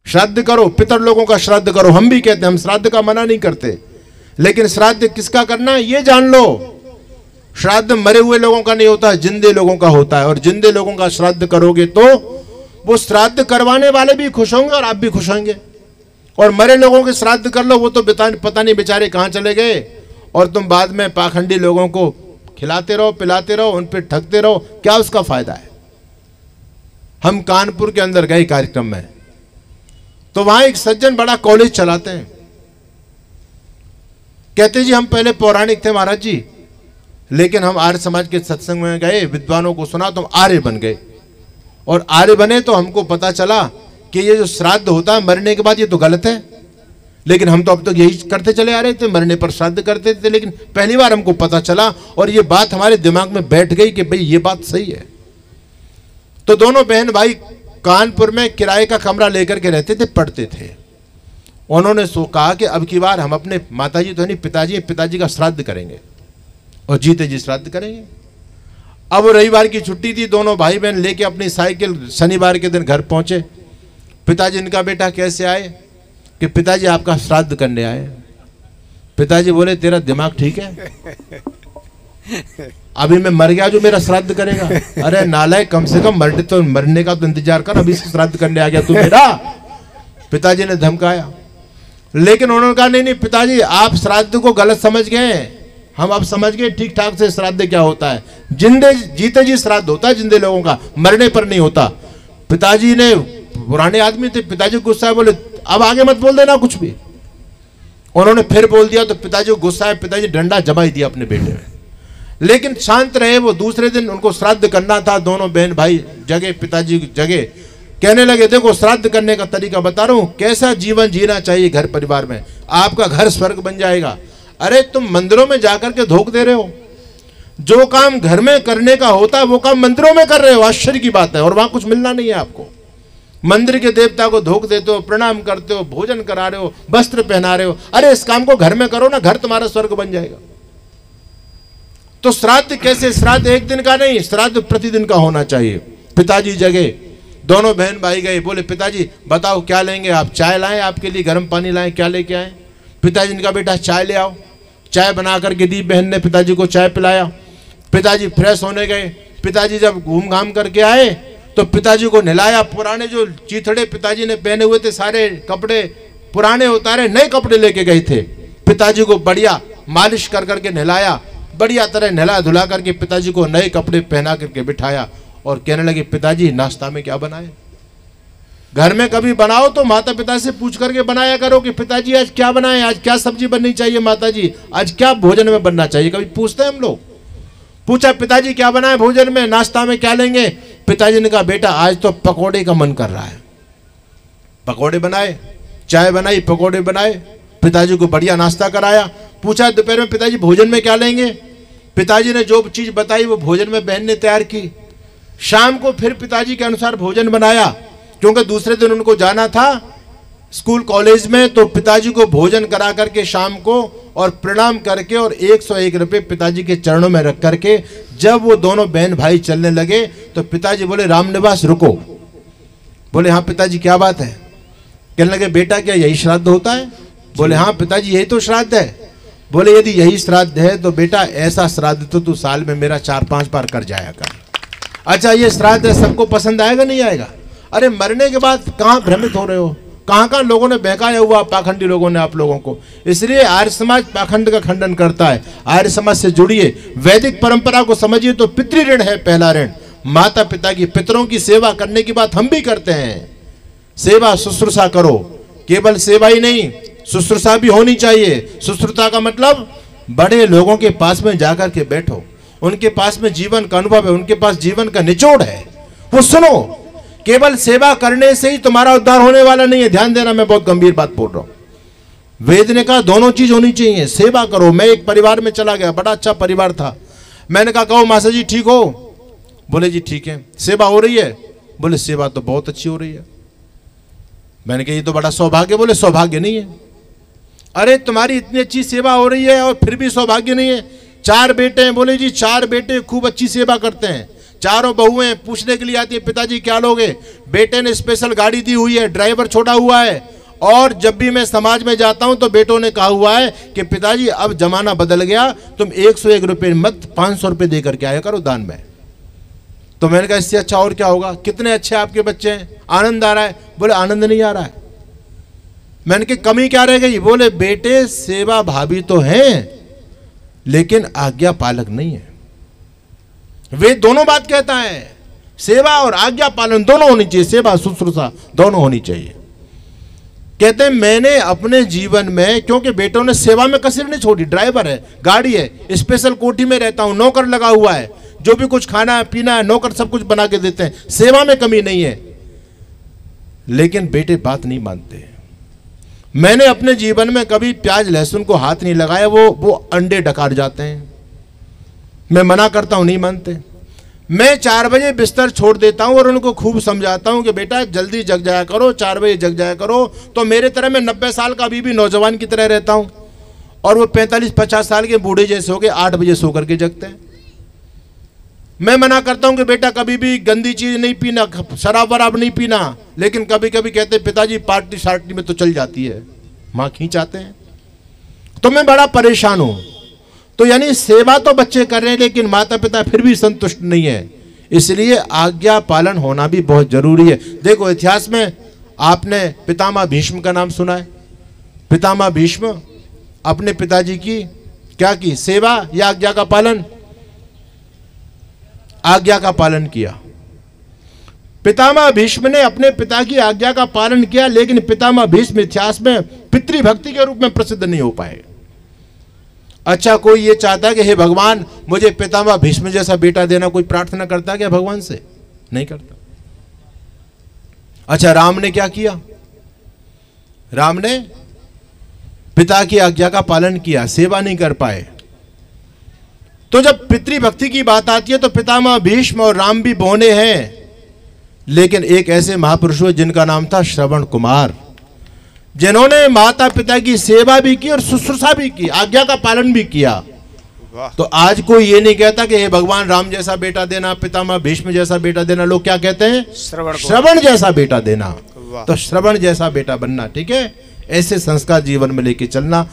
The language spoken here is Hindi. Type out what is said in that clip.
श्राद्ध करो, पितर लोगों का श्राद्ध करो। हम भी कहते हैं, हम श्राद्ध का मना नहीं करते, लेकिन श्राद्ध किसका करना है ये जान लो। श्राद्ध मरे हुए लोगों का नहीं होता, जिंदे लोगों का होता है। और जिंदे लोगों का श्राद्ध करोगे तो वो श्राद्ध करवाने वाले भी खुश होंगे और आप भी खुश होंगे। और मरे लोगों के श्राद्ध कर लो, वो तो पता नहीं बेचारे कहाँ चले गए, और तुम बाद में पाखंडी लोगों को खिलाते रहो, पिलाते रहो, उन पर ठगते रहो, क्या उसका फायदा है। हम कानपुर के अंदर गए कार्यक्रम में, तो वहां एक सज्जन बड़ा कॉलेज चलाते हैं। कहते जी हम पहले पौराणिक थे महाराज जी, लेकिन हम आर्य समाज के सत्संग में गए, विद्वानों को सुना तो हम आर्य बन गए। और आर्य बने तो हमको पता चला कि ये जो श्राद्ध होता है मरने के बाद, ये तो गलत है। लेकिन हम तो अब तक यही करते चले आ रहे थे, मरने पर श्राद्ध करते थे। लेकिन पहली बार हमको पता चला और ये बात हमारे दिमाग में बैठ गई कि भाई ये बात सही है। तो दोनों बहन भाई कानपुर में किराए का कमरा लेकर के रहते थे, पढ़ते थे। उन्होंने कहा कि अब की बार हम अपने माताजी तो नहीं, पिताजी का श्राद्ध करेंगे और जीते जी श्राद्ध करेंगे। अब रविवार की छुट्टी थी, दोनों भाई बहन लेके अपनी साइकिल शनिवार के दिन घर पहुंचे। पिताजी, इनका बेटा कैसे आए? कि पिताजी आपका श्राद्ध करने आए। पिताजी बोले तेरा दिमाग ठीक है? अभी मैं मर गया जो मेरा श्राद्ध करेगा? अरे नालायक, कम से कम मरने का तो इंतजार कर, अभी श्राद्ध करने आ गया तू मेरा। पिताजी ने धमकाया, लेकिन उन्होंने कहा नहीं पिताजी, आप श्राद्ध को गलत समझ गए, हम अब समझ गए ठीक ठाक से श्राद्ध क्या होता है। जीते जी श्राद्ध होता है जिंदे लोगों का, मरने पर नहीं होता। पिताजी ने, पुराने आदमी थे, पिताजी गुस्सा है, बोले अब आगे मत बोल देना कुछ भी। उन्होंने फिर बोल दिया तो पिताजी को गुस्सा है, पिताजी डंडा जमा ही दिया अपने बेटे में। लेकिन शांत रहे वो। दूसरे दिन उनको श्राद्ध करना था, दोनों बहन भाई जगे, पिताजी जगे, कहने लगे देखो श्राद्ध करने का तरीका बता रहा हूं, कैसा जीवन जीना चाहिए घर परिवार में, आपका घर स्वर्ग बन जाएगा। अरे तुम मंदिरों में जाकर के धोख दे रहे हो, जो काम घर में करने का होता है वो काम मंदिरों में कर रहे हो, आश्चर्य की बात है। और वहां कुछ मिलना नहीं है आपको। मंदिर के देवता को धोख देते हो, प्रणाम करते हो, भोजन करा रहे हो, वस्त्र पहना रहे हो। अरे इस काम को घर में करो ना, घर तुम्हारा स्वर्ग बन जाएगा। तो श्राद्ध कैसे? श्राद्ध एक दिन का नहीं, श्राद्ध प्रतिदिन का होना चाहिए। पिताजी जगे, दोनों बहन भाई गए, बोले पिताजी बताओ क्या लेंगे आप? चाय लाएं आपके लिए, गर्म पानी लाएं, क्या लेके आए? पिताजी ने कहा बेटा चाय ले आओ। चाय बना करके दी, बहन ने पिताजी को चाय पिलाया। पिताजी फ्रेश होने गए। पिताजी जब घूम घाम करके आए तो पिताजी को नहलाया। पुराने जो चीथड़े पिताजी ने पहने हुए थे, सारे कपड़े पुराने उतारे, नए कपड़े लेके गए थे। पिताजी को बढ़िया मालिश कर करके नहलाया, बढ़िया तरह नहला धुला करके पिताजी को नए कपड़े पहना करके बिठाया। और कहने लगे पिताजी नाश्ता में क्या बनाए? घर में कभी बनाओ तो माता पिता से पूछ करके बनाया करो कि पिताजी आज क्या बनाए, आज क्या सब्जी बननी चाहिए, माताजी आज क्या भोजन में बनना चाहिए। कभी पूछते हैं हम लोग? पूछा पिताजी क्या बनाए भोजन में, नाश्ता में क्या लेंगे? पिताजी ने कहा बेटा आज तो पकोड़े का मन कर रहा है। पकोड़े बनाए, चाय बनाई, पकोड़े बनाए, पिताजी को बढ़िया नाश्ता कराया। पूछा दोपहर में पिताजी भोजन में क्या लेंगे? पिताजी ने जो चीज बताई वो भोजन में बहन ने तैयार की। शाम को फिर पिताजी के अनुसार भोजन बनाया, क्योंकि दूसरे दिन उनको जाना था स्कूल कॉलेज में। तो पिताजी को भोजन करा करके शाम को और प्रणाम करके और 101 रुपये पिताजी के चरणों में रख करके जब वो दोनों बहन भाई चलने लगे तो पिताजी बोले रामनिवास रुको। बोले हाँ पिताजी क्या बात है? कहने लगे बेटा क्या यही श्राद्ध होता है? बोले हाँ पिताजी यही तो श्राद्ध है। बोले यदि यही श्राद्ध है तो बेटा ऐसा श्राद्ध तो तू साल में मेरा 4-5 बार कर जाया कर। अच्छा ये श्राद्ध है, सबको पसंद आएगा नहीं आएगा? अरे मरने के बाद कहाँ भ्रमित हो रहे हो, कहाँ लोगों ने बहकाया हुआ, पाखंडी लोगों ने आप लोगों को। इसलिए आर्य समाज पाखंड का खंडन करता है। आर्य समाज से जुड़िए, वैदिक परंपरा को समझिए। तो पितृ ऋण है पहला ऋण, माता पिता की, पितरों की सेवा करने की बात हम भी करते हैं। सेवा शुश्रूषा करो, केवल सेवा ही नहीं शुश्रूषा भी होनी चाहिए। शुश्रूषा का मतलब बड़े लोगों के पास में जाकर के बैठो, उनके पास में जीवन का अनुभव है, उनके पास जीवन का निचोड़ है, वो सुनो। केवल सेवा करने से ही तुम्हारा उद्धार होने वाला नहीं है। ध्यान देना, मैं बहुत गंभीर बात बोल रहा हूं। वेद ने कहा दोनों चीज होनी चाहिए। सेवा करो। मैं एक परिवार में चला गया, बड़ा अच्छा परिवार था। मैंने कहा कहो मासा जी ठीक हो? बोले जी ठीक है। सेवा हो रही है? बोले सेवा तो बहुत अच्छी हो रही है। मैंने कहा ये तो बड़ा सौभाग्य। बोले सौभाग्य नहीं है। अरे तुम्हारी इतनी अच्छी सेवा हो रही है और फिर भी सौभाग्य नहीं है? 4 बेटे हैं। बोले जी 4 बेटे खूब अच्छी सेवा करते हैं, चारों बहुएं पूछने के लिए आती है, पिताजी क्या लोगे? बेटे ने स्पेशल गाड़ी दी हुई है, ड्राइवर छोड़ा हुआ है, और जब भी मैं समाज में जाता हूं तो बेटों ने कहा हुआ है कि पिताजी अब जमाना बदल गया, तुम 101 रुपये मत 500 रुपये देकर के आया करो दान में। तो मैंने कहा इससे अच्छा और क्या होगा? कितने अच्छे आपके बच्चे हैं, आनंद आ रहा है? बोले आनंद नहीं आ रहा है। मैंने कहा कमी क्या रह गई? बोले बेटे सेवा भावी तो हैं लेकिन आज्ञा पालक नहीं है। वे दोनों बात कहता है, सेवा और आज्ञा पालन दोनों होनी चाहिए, सेवा शुश्रूषा दोनों होनी चाहिए। कहते हैं मैंने अपने जीवन में, क्योंकि बेटों ने सेवा में कसर नहीं छोड़ी, ड्राइवर है, गाड़ी है, स्पेशल कोठी में रहता हूं, नौकर लगा हुआ है, जो भी कुछ खाना है पीना है नौकर सब कुछ बना के देते हैं, सेवा में कमी नहीं है, लेकिन बेटे बात नहीं मानते। मैंने अपने जीवन में कभी प्याज लहसुन को हाथ नहीं लगाया, वो अंडे डकार जाते हैं, मैं मना करता हूं नहीं मानते। मैं 4 बजे बिस्तर छोड़ देता हूं और उनको खूब समझाता हूं कि बेटा जल्दी जग जाया करो, 4 बजे जग जाया करो। तो मेरे तरह मैं 90 साल का अभी भी नौजवान की तरह रहता हूं, और वो 45-50 साल के बूढ़े जैसे हो गए, 8 बजे सो करके जगते हैं। मैं मना करता हूं कि बेटा कभी भी गंदी चीज नहीं पीना, शराब वराब नहीं पीना, लेकिन कभी कभी कहते हैं पिताजी पार्टी शार्टी में तो चल जाती है, माँ खींचाते हैं, तो मैं बड़ा परेशान हूं। तो यानी सेवा तो बच्चे कर रहे हैं लेकिन माता पिता फिर भी संतुष्ट नहीं है, इसलिए आज्ञा पालन होना भी बहुत जरूरी है। देखो इतिहास में आपने पितामह भीष्म का नाम सुना है। पितामह भीष्म अपने पिताजी की क्या की? सेवा या आज्ञा का पालन? आज्ञा का पालन किया। पितामह भीष्म ने अपने पिता की आज्ञा का पालन किया, लेकिन पितामह भीष्म इतिहास में पितृभक्ति के रूप में प्रसिद्ध नहीं हो पाए। अच्छा, कोई ये चाहता है कि हे भगवान मुझे पितामह भीष्म जैसा बेटा देना, कोई प्रार्थना करता है क्या भगवान से? नहीं करता। अच्छा, राम ने क्या किया? राम ने पिता की आज्ञा का पालन किया, सेवा नहीं कर पाए। तो जब पितृभक्ति की बात आती है तो पितामह भीष्म और राम भी बौने हैं, लेकिन एक ऐसे महापुरुष हुए जिनका नाम था श्रवण कुमार, जिन्होंने माता पिता की सेवा भी की और शुश्रूषा भी की, आज्ञा का पालन भी किया। तो आज कोई ये नहीं कहता कि हे भगवान राम जैसा बेटा देना, पितामह भीष्म जैसा बेटा देना। लोग क्या कहते हैं? श्रवण जैसा बेटा देना। तो श्रवण जैसा बेटा बनना, ठीक है, ऐसे संस्कार जीवन में लेके चलना।